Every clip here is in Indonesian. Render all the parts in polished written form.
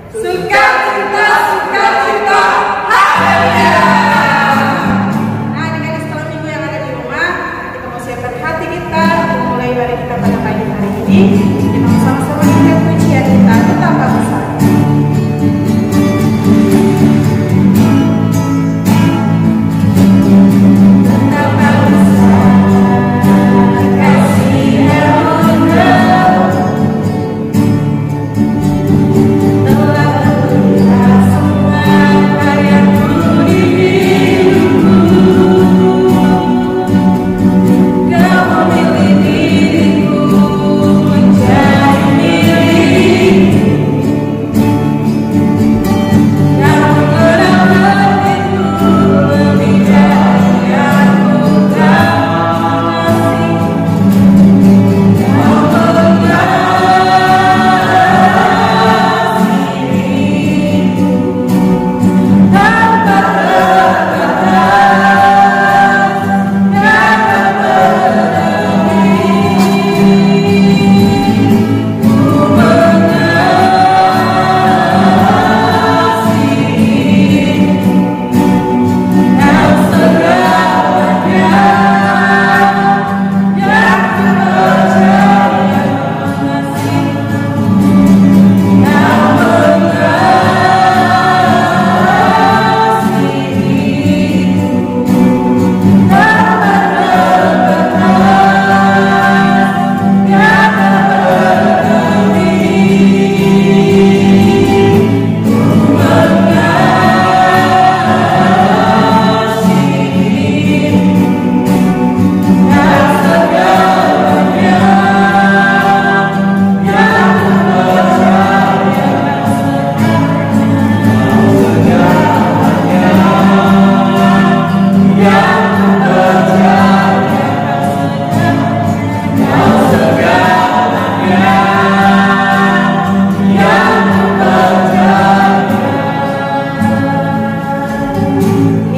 Sukacita, sukacita, haleluya. Nah, adik-adik sekolah minggu yang ada di rumah, kita mau siapkan hati kita untuk mulai ibadah kita pada pagi hari ini. Kita mau sama-sama ingat pujian kita, betapa besar.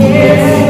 Yes.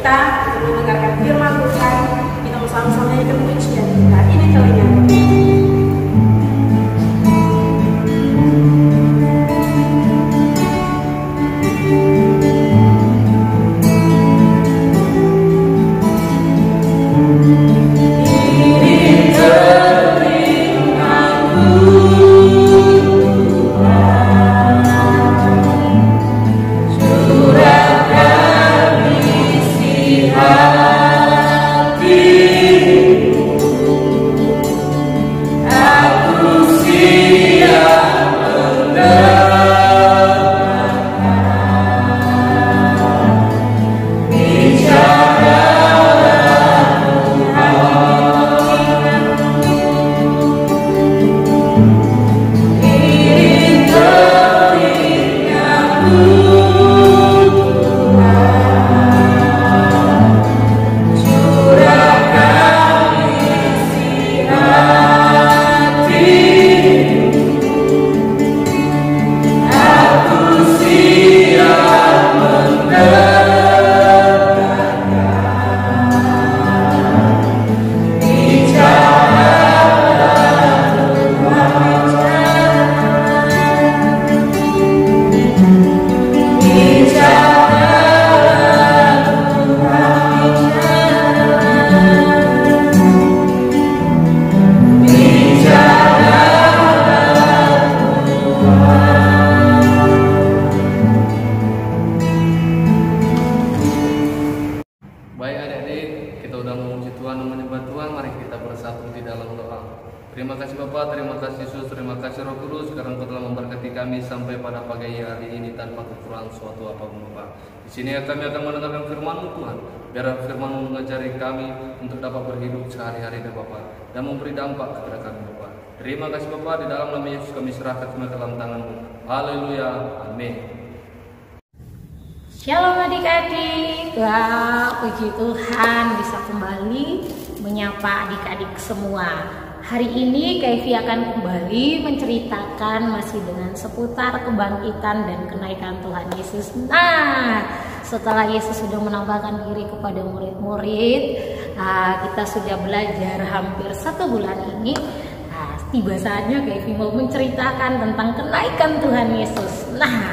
kita untuk mendengarkan firman Tuhan. Kita bersama-sama nyanyikan pujian kita. Ini telinga. Terima kasih Bapa, terima kasih Yesus, terima kasih Roh Kudus karena Engkau telah memberkati kami sampai pada pagi hari ini tanpa kekurangan suatu apapun Bapa. Di sini kami akan mendengarkan firman-Mu Tuhan. Biar firman-Mu mengajari kami untuk dapat berhidup sehari-hari Bapa dan memberi dampak kepada kami Bapa. Terima kasih Bapa, di dalam nama Yesus kami serahkan semua ke dalam tangan-Mu. Haleluya, amin. Shalom adik-adik, wah puji Tuhan bisa kembali menyapa adik-adik semua. Hari ini Keivi akan kembali menceritakan masih dengan seputar kebangkitan dan kenaikan Tuhan Yesus. Nah, setelah Yesus sudah menampakkan diri kepada murid-murid, kita sudah belajar hampir 1 bulan ini. Nah, tiba saatnya Keivi mau menceritakan tentang kenaikan Tuhan Yesus. Nah,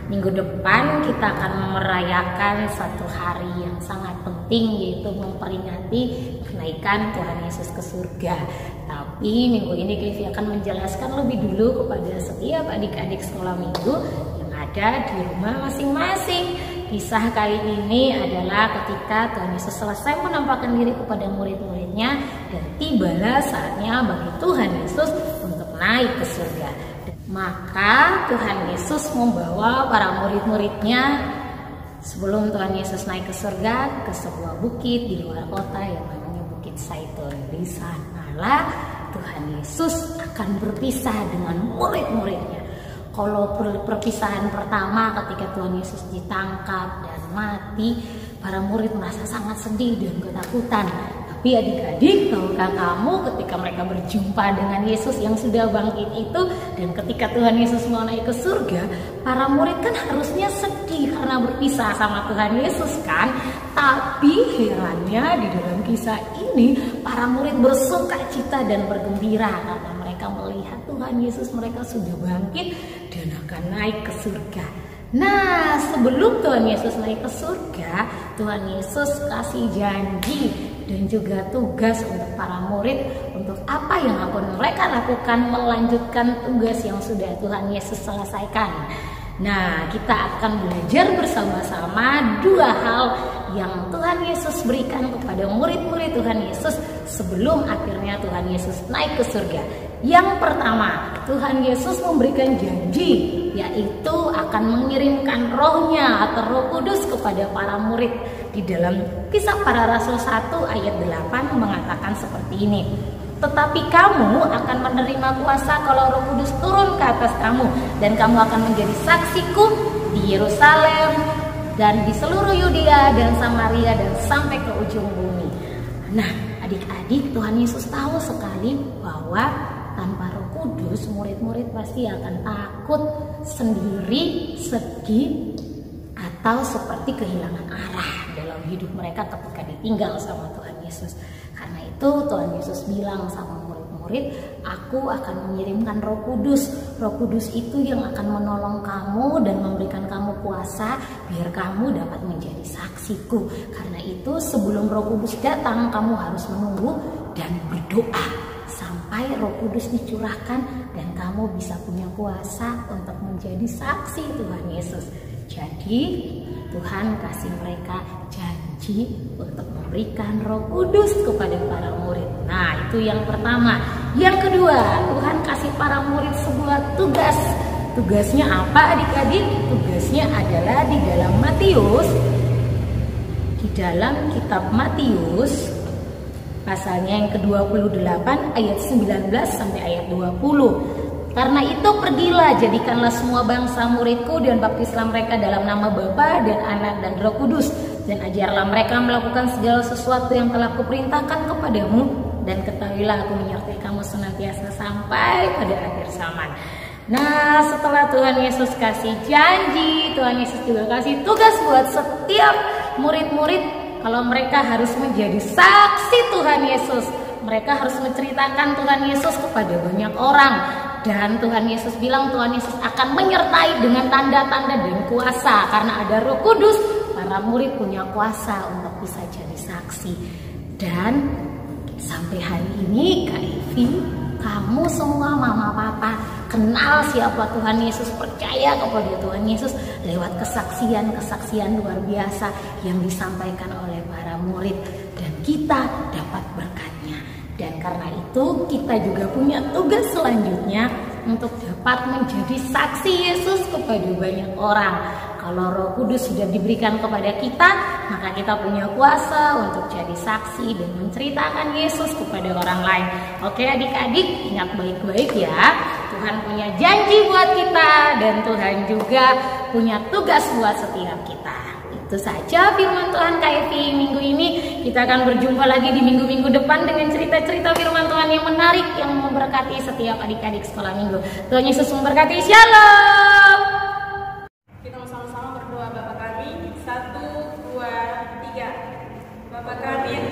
minggu depan kita akan merayakan satu hari yang sangat penting, yaitu memperingati kenaikan Tuhan Yesus ke surga. Tapi minggu ini Keivi akan menjelaskan lebih dulu kepada setiap adik-adik sekolah minggu yang ada di rumah masing-masing. Kisah kali ini adalah ketika Tuhan Yesus selesai menampakkan diri kepada murid-muridnya dan tibalah saatnya bagi Tuhan Yesus untuk naik ke surga. Maka Tuhan Yesus membawa para murid-muridnya sebelum Tuhan Yesus naik ke surga ke sebuah bukit di luar kota yang namanya Bukit Zaitun. Di sanalah Tuhan Yesus akan berpisah dengan murid-muridnya. Kalau perpisahan pertama ketika Tuhan Yesus ditangkap dan mati, para murid merasa sangat sedih dan ketakutan. Tapi adik-adik, tahukah kamu ketika mereka berjumpa dengan Yesus yang sudah bangkit itu, dan ketika Tuhan Yesus mau naik ke surga, para murid kan harusnya sedih karena berpisah sama Tuhan Yesus kan. Tapi herannya di dalam kisah ini para murid bersuka-cita dan bergembira karena mereka melihat Tuhan Yesus mereka sudah bangkit dan akan naik ke surga. Nah, sebelum Tuhan Yesus naik ke surga, Tuhan Yesus kasih janji dan juga tugas untuk para murid untuk apa yang akan mereka lakukan, melanjutkan tugas yang sudah Tuhan Yesus selesaikan. Nah, kita akan belajar bersama-sama 2 hal yang Tuhan Yesus berikan kepada murid-murid Tuhan Yesus sebelum akhirnya Tuhan Yesus naik ke surga. Yang pertama, Tuhan Yesus memberikan janji, yaitu akan mengirimkan rohnya atau Roh Kudus kepada para murid. Di dalam Kisah Para Rasul 1 ayat 8 mengatakan seperti ini. Tetapi kamu akan menerima kuasa kalau Roh Kudus turun ke atas kamu, dan kamu akan menjadi saksiku di Yerusalem dan di seluruh Yudea dan Samaria dan sampai ke ujung bumi. Nah, adik-adik, Tuhan Yesus tahu sekali bahwa tanpa Roh Kudus murid-murid pasti akan takut, sendiri, sedih, atau seperti kehilangan arah dalam hidup mereka ketika ditinggal sama Tuhan Yesus. Karena itu Tuhan Yesus bilang sama murid-murid, aku akan mengirimkan Roh Kudus. Roh Kudus itu yang akan menolong kamu dan memberikan kamu kuasa biar kamu dapat menjadi saksiku. Karena itu sebelum Roh Kudus datang, kamu harus menunggu dan berdoa sampai Roh Kudus dicurahkan dan kamu bisa punya kuasa untuk menjadi saksi Tuhan Yesus. Jadi Tuhan kasih mereka janji untuk memberikan Roh Kudus kepada para murid. Nah, itu yang pertama. Yang kedua, Tuhan kasih para murid sebuah tugas. Tugasnya apa adik-adik? Tugasnya adalah di dalam Matius. Di dalam kitab Matius pasalnya yang ke-28 ayat 19 sampai ayat 20. Karena itu pergilah, jadikanlah semua bangsa muridku dan baptislah mereka dalam nama Bapa dan Anak dan Roh Kudus. Dan ajarlah mereka melakukan segala sesuatu yang telah kuperintahkan kepadamu. Dan ketahuilah aku menyertai kamu senantiasa sampai pada akhir zaman. Nah, setelah Tuhan Yesus kasih janji, Tuhan Yesus juga kasih tugas buat setiap murid-murid kalau mereka harus menjadi saksi Tuhan Yesus. Mereka harus menceritakan Tuhan Yesus kepada banyak orang. Dan Tuhan Yesus bilang Tuhan Yesus akan menyertai dengan tanda-tanda dan kuasa. Karena ada Roh Kudus, para murid punya kuasa untuk bisa jadi saksi. Dan sampai hari ini Kak Evi, kamu semua mama papa kenal siapa Tuhan Yesus, percaya kepada Tuhan Yesus lewat kesaksian-kesaksian luar biasa yang disampaikan oleh para murid. Dan kita dapat berkatnya. Dan karena itu kita juga punya tugas selanjutnya untuk dapat menjadi saksi Yesus kepada banyak orang. Kalau Roh Kudus sudah diberikan kepada kita, maka kita punya kuasa untuk jadi saksi dan menceritakan Yesus kepada orang lain. Oke adik-adik, ingat baik-baik ya. Tuhan punya janji buat kita dan Tuhan juga punya tugas buat setiap kita. Itu saja firman Tuhan Kak Evi minggu ini. Kita akan berjumpa lagi di minggu-minggu depan dengan cerita-cerita firman Tuhan yang menarik yang memberkati setiap adik-adik sekolah minggu. Tuhan Yesus memberkati. Shalom. Kita sama-sama berdoa. Bapa kami, 1, 2, 3. Bapa kami yang